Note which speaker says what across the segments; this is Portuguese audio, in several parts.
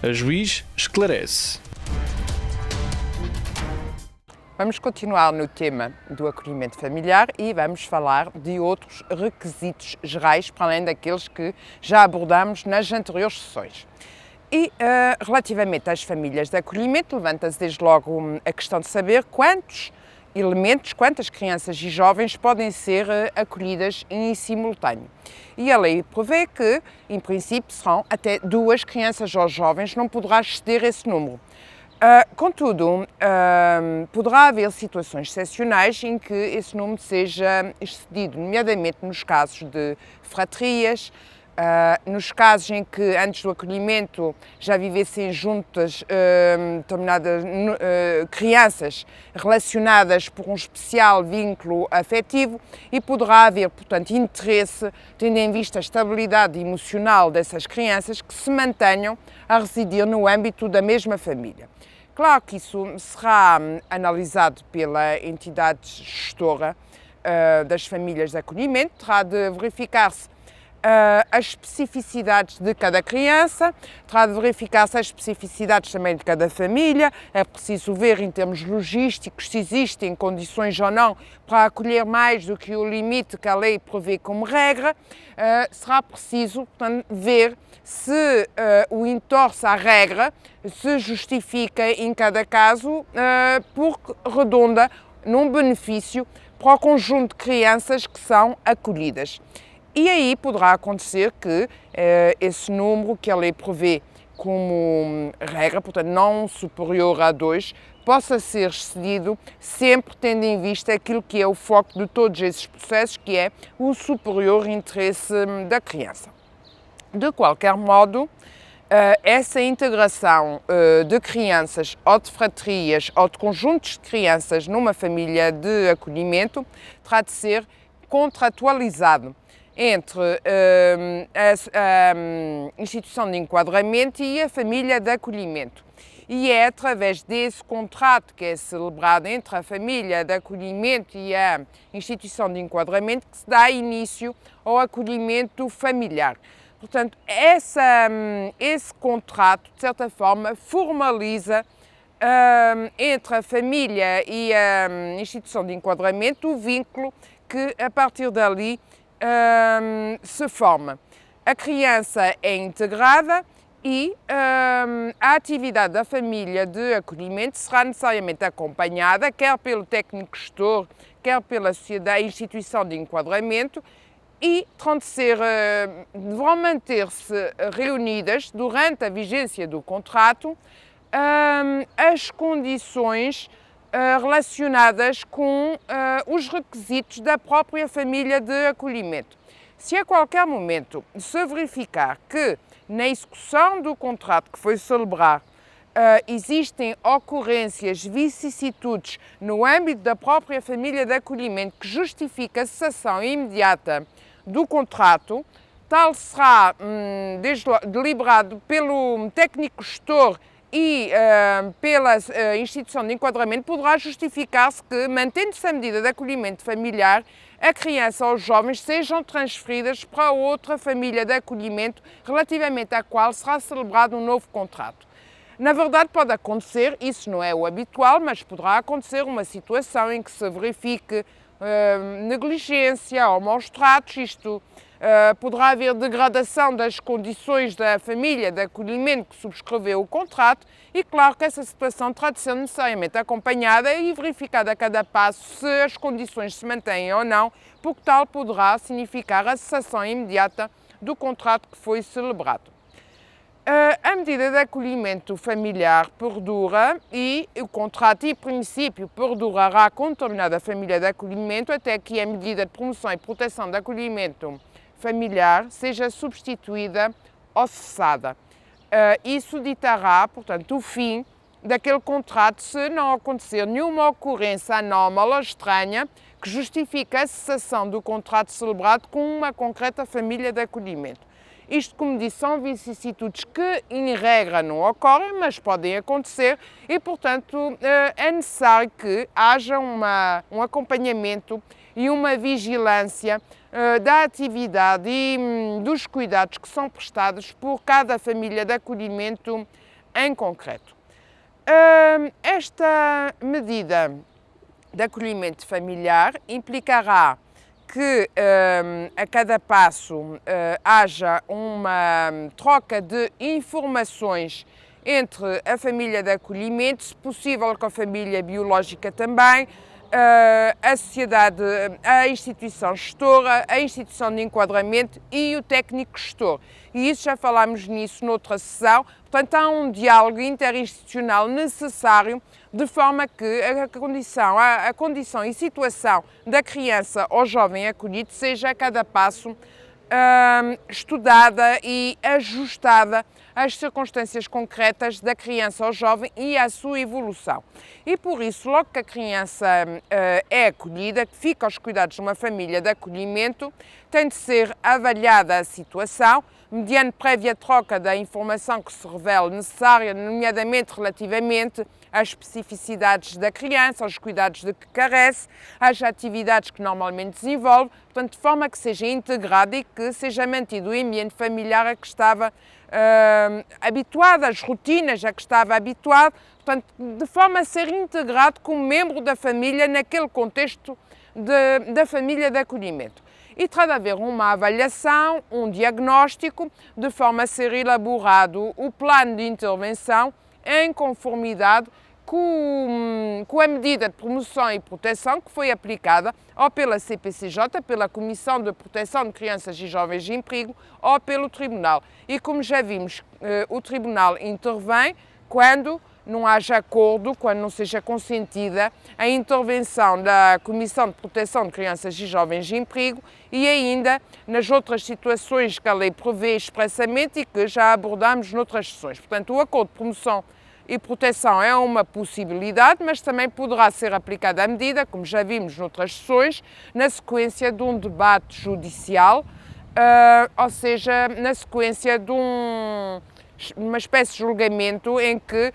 Speaker 1: A juiz esclarece.
Speaker 2: Vamos continuar no tema do acolhimento familiar e vamos falar de outros requisitos gerais, para além daqueles que já abordamos nas anteriores sessões. E relativamente às famílias de acolhimento, levanta-se desde logo a questão de saber quantos elementos, quantas crianças e jovens podem ser acolhidas em simultâneo. E a lei prevê que, em princípio, serão até 2 crianças ou jovens, não poderá exceder esse número. Contudo, poderá haver situações excepcionais em que esse número seja excedido, nomeadamente nos casos de fratrias, nos casos em que antes do acolhimento já vivessem juntas determinadas crianças relacionadas por um especial vínculo afetivo e poderá haver, portanto, interesse, tendo em vista a estabilidade emocional dessas crianças, que se mantenham a residir no âmbito da mesma família. Claro que isso será analisado pela entidade gestora das famílias de acolhimento, terá de verificar-se as especificidades de cada criança, terá de verificar-se as especificidades também de cada família, é preciso ver em termos logísticos se existem condições ou não para acolher mais do que o limite que a lei prevê como regra, será preciso, portanto, ver se o entorce à regra se justifica em cada caso porque redonda num benefício para o conjunto de crianças que são acolhidas. E aí poderá acontecer que esse número que a lei prevê como regra, portanto não superior a 2, possa ser excedido sempre tendo em vista aquilo que é o foco de todos esses processos, que é o superior interesse da criança. De qualquer modo, essa integração de crianças ou de fratrias ou de conjuntos de crianças numa família de acolhimento terá de ser contratualizado entre a instituição de enquadramento e a família de acolhimento. E é através desse contrato que é celebrado entre a família de acolhimento e a instituição de enquadramento que se dá início ao acolhimento familiar. Portanto, esse contrato, de certa forma, formaliza entre a família e a instituição de enquadramento o vínculo que, a partir dali, se forma. A criança é integrada e a atividade da família de acolhimento será necessariamente acompanhada, quer pelo técnico gestor, quer pela sociedade, instituição de enquadramento, e deverão manter-se reunidas durante a vigência do contrato as condições relacionadas com os requisitos da própria família de acolhimento. Se a qualquer momento se verificar que na execução do contrato que foi celebrado existem ocorrências, vicissitudes no âmbito da própria família de acolhimento que justifica a cessação imediata do contrato, tal será deliberado pelo técnico gestor e pela instituição de enquadramento, poderá justificar-se que, mantendo-se a medida de acolhimento familiar, a criança ou os jovens sejam transferidas para outra família de acolhimento relativamente à qual será celebrado um novo contrato. Na verdade, pode acontecer, isso não é o habitual, mas poderá acontecer uma situação em que se verifique negligência ou maus tratos, isto poderá haver degradação das condições da família de acolhimento que subscreveu o contrato e claro que essa situação terá de ser necessariamente acompanhada e verificada a cada passo se as condições se mantêm ou não, porque tal poderá significar a cessação imediata do contrato que foi celebrado. A medida de acolhimento familiar perdura e o contrato, em princípio, perdurará com determinada família de acolhimento até que a medida de promoção e proteção de acolhimento familiar seja substituída ou cessada. Isso ditará, portanto, o fim daquele contrato se não acontecer nenhuma ocorrência anómala ou estranha que justifique a cessação do contrato celebrado com uma concreta família de acolhimento. Isto, como disse, são vicissitudes que, em regra, não ocorrem, mas podem acontecer e, portanto, é necessário que haja um acompanhamento e uma vigilância da atividade e dos cuidados que são prestados por cada família de acolhimento em concreto. Esta medida de acolhimento familiar implicará que a cada passo haja uma troca de informações entre a família de acolhimento, se possível com a família biológica também, a sociedade, a instituição gestora, a instituição de enquadramento e o técnico gestor. E isso já falámos nisso noutra sessão, portanto há um diálogo interinstitucional necessário de forma que a condição e situação da criança ou jovem acolhido seja a cada passo estudada e ajustada às circunstâncias concretas da criança ou jovem e à sua evolução. E por isso, logo que a criança é acolhida, que fica aos cuidados de uma família de acolhimento, tem de ser avaliada a situação, mediante prévia troca da informação que se revela necessária, nomeadamente relativamente às especificidades da criança, aos cuidados de que carece, às atividades que normalmente desenvolve, portanto, de forma que seja integrado e que seja mantido o ambiente familiar a que estava habituado, as rotinas a que estava habituado, portanto, de forma a ser integrado como membro da família naquele contexto da família de acolhimento. E terá de haver uma avaliação, um diagnóstico, de forma a ser elaborado o plano de intervenção em conformidade com a medida de promoção e proteção que foi aplicada ou pela CPCJ, pela Comissão de Proteção de Crianças e Jovens em Perigo, ou pelo Tribunal. E como já vimos, o Tribunal intervém quando não haja acordo, quando não seja consentida a intervenção da Comissão de Proteção de Crianças e Jovens em Perigo e ainda nas outras situações que a lei prevê expressamente e que já abordamos noutras sessões. Portanto, o acordo de promoção e proteção é uma possibilidade, mas também poderá ser aplicada à medida, como já vimos noutras sessões, na sequência de um debate judicial, ou seja, na sequência de uma espécie de julgamento em que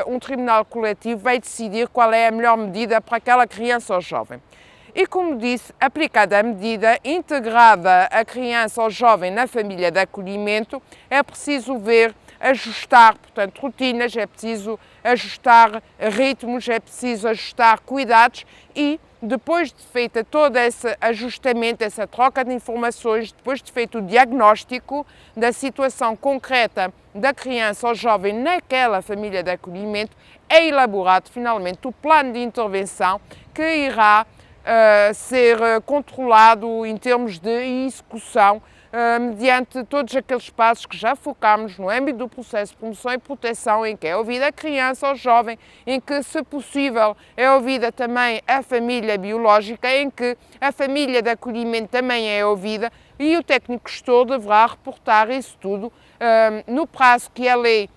Speaker 2: um tribunal coletivo vai decidir qual é a melhor medida para aquela criança ou jovem. E, como disse, aplicada a medida, integrada a criança ou jovem na família de acolhimento, é preciso ajustar, portanto, rotinas, é preciso ajustar ritmos, é preciso ajustar cuidados e, depois de feita todo esse ajustamento, essa troca de informações, depois de feito o diagnóstico da situação concreta da criança ou jovem naquela família de acolhimento, é elaborado finalmente o plano de intervenção que irá ser controlado em termos de execução mediante todos aqueles passos que já focámos no âmbito do processo de promoção e proteção, em que é ouvida a criança ou jovem, em que, se possível, é ouvida também a família biológica, em que a família de acolhimento também é ouvida e o técnico gestor deverá reportar isso tudo no prazo que a lei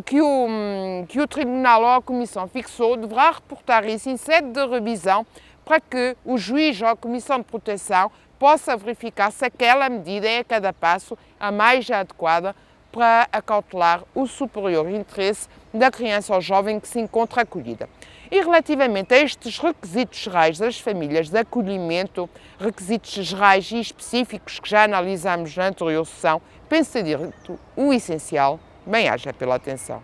Speaker 2: que o Tribunal ou a Comissão fixou, deverá reportar isso em sede de revisão para que o juiz ou a Comissão de Proteção possa verificar se aquela medida é a cada passo a mais adequada para acautelar o superior interesse da criança ou jovem que se encontra acolhida. E relativamente a estes requisitos gerais das famílias de acolhimento, requisitos gerais e específicos que já analisámos na anterior sessão, penso ter dito o essencial. Bem-aja pela atenção.